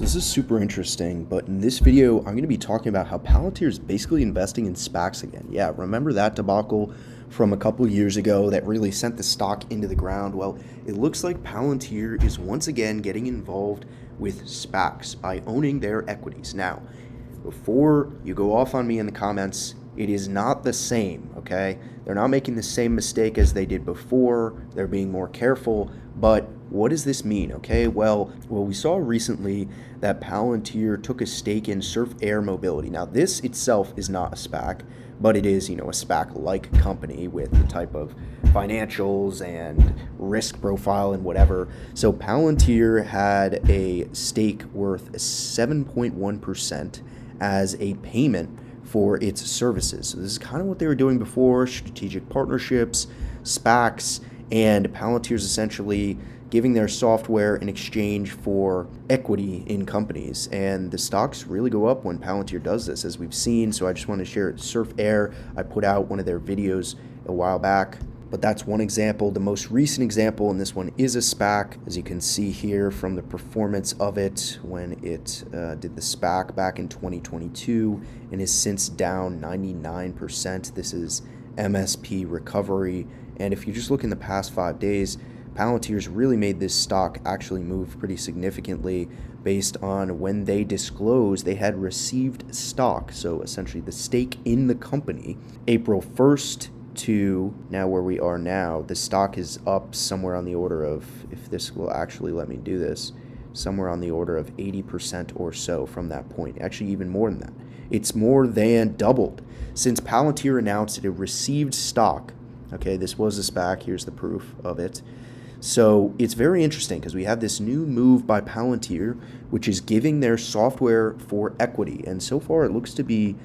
So this is super interesting, but in this video, I'm going to be talking about how Palantir is basically investing in SPACs again. Yeah, remember that debacle from a couple years ago that really sent the stock into the ground? Well, it looks like Palantir is once again getting involved with SPACs by owning their equities. Now, before you go off on me in the comments, it is not the same, okay? They're not making the same mistake as they did before. They're being more careful, but what does this mean, okay? Well, we saw recently that Palantir took a stake in Surf Air Mobility. Now, this itself is not a SPAC, but it is, a SPAC-like company with the type of financials and risk profile and whatever. So Palantir had a stake worth 7.1% as a payment for its services. So this is kind of what they were doing before, strategic partnerships, SPACs, and Palantir's essentially giving their software in exchange for equity in companies. And the stocks really go up when Palantir does this, as we've seen. So I just want to share it. Surf Air, I put out one of their videos a while back, but that's one example. The most recent example, and this one is a SPAC, as you can see here from the performance of it when it did the SPAC back in 2022 and is since down 99%. This is MSP recovery. And if you just look in the past 5 days, Palantir's really made this stock actually move pretty significantly based on when they disclosed they had received stock. So essentially the stake in the company, April 1st to now where we are now, the stock is up somewhere on the order of, if this will actually let me do this, somewhere on the order of 80% or so from that point. Actually, even more than that. It's more than doubled since Palantir announced it had received stock. Okay, this was a SPAC. Here's the proof of it. So it's very interesting because we have this new move by Palantir, which is giving their software for equity. And so far it looks to be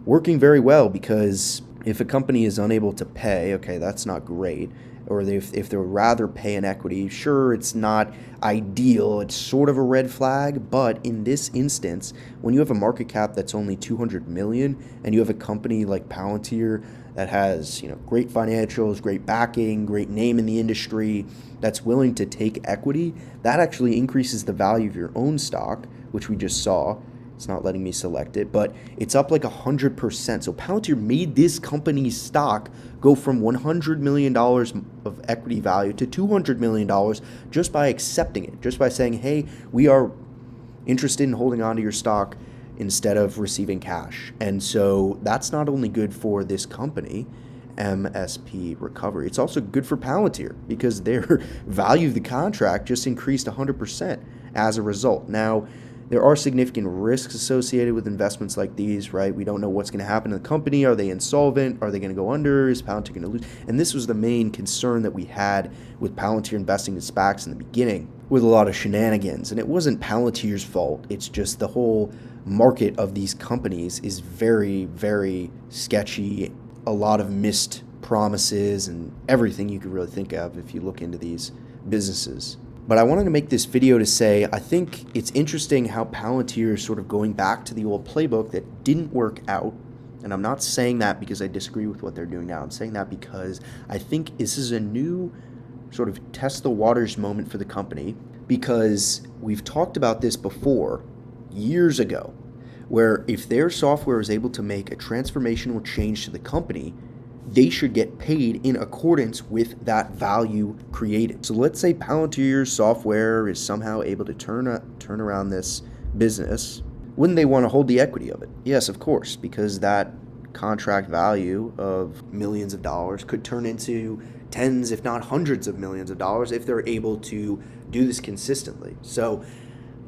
working very well, because if a company is unable to pay, okay, that's not great. Or if they would rather pay an equity, sure, it's not ideal. It's sort of a red flag. But in this instance, when you have a market cap that's only 200 million and you have a company like Palantir that has, great financials, great backing, great name in the industry, that's willing to take equity, that actually increases the value of your own stock, which we just saw. It's not letting me select it, but it's up like 100%. So Palantir made this company's stock go from $100 million of equity value to $200 million just by accepting it, just by saying, hey, we are interested in holding on to your stock instead of receiving cash. And so that's not only good for this company, MSP recovery, it's also good for Palantir because their value of the contract just increased 100% as a result. Now, there are significant risks associated with investments like these, right? We don't know what's going to happen to the company. Are they insolvent? Are they going to go under? Is Palantir going to lose? And this was the main concern that we had with Palantir investing in SPACs in the beginning, with a lot of shenanigans. And it wasn't Palantir's fault. It's just the whole market of these companies is very, very sketchy. A lot of missed promises and everything you could really think of if you look into these businesses. But I wanted to make this video to say, I think it's interesting how Palantir is sort of going back to the old playbook that didn't work out. And I'm not saying that because I disagree with what they're doing now. I'm saying that because I think this is a new sort of test the waters moment for the company, because we've talked about this before years ago, where if their software is able to make a transformational change to the company, they should get paid in accordance with that value created. So let's say Palantir's software is somehow able to turn around this business. Wouldn't they want to hold the equity of it? Yes, of course, because that contract value of millions of dollars could turn into tens, if not hundreds of millions of dollars if they're able to do this consistently. So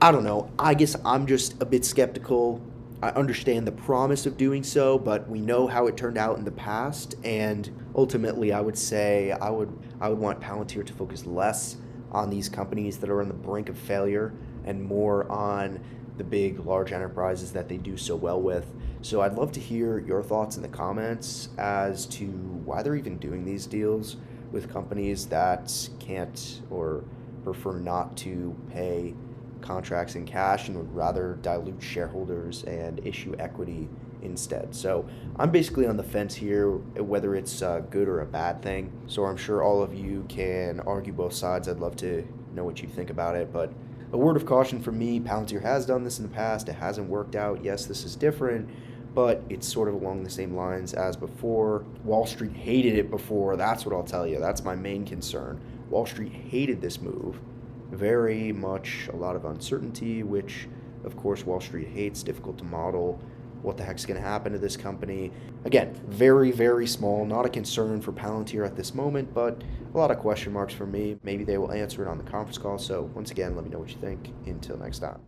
I don't know. I guess I'm just a bit skeptical. I understand the promise of doing so, but we know how it turned out in the past. And ultimately, I would say I would want Palantir to focus less on these companies that are on the brink of failure and more on the big, large enterprises that they do so well with. So I'd love to hear your thoughts in the comments as to why they're even doing these deals with companies that can't or prefer not to pay contracts in cash and would rather dilute shareholders and issue equity instead. So I'm basically on the fence here, whether it's a good or a bad thing. So I'm sure all of you can argue both sides. I'd love to know what you think about it, but a word of caution from me, Palantir has done this in the past. It hasn't worked out. Yes, this is different, but it's sort of along the same lines as before. Wall Street hated it before. That's what I'll tell you. That's my main concern. Wall Street hated this move. Very much a lot of uncertainty, which of course Wall Street hates. Difficult to model what the heck's going to happen to this company. Again, very, very small, not a concern for Palantir at this moment, but a lot of question marks for me. Maybe they will answer it on the conference call. So once again, let me know what you think. Until next time.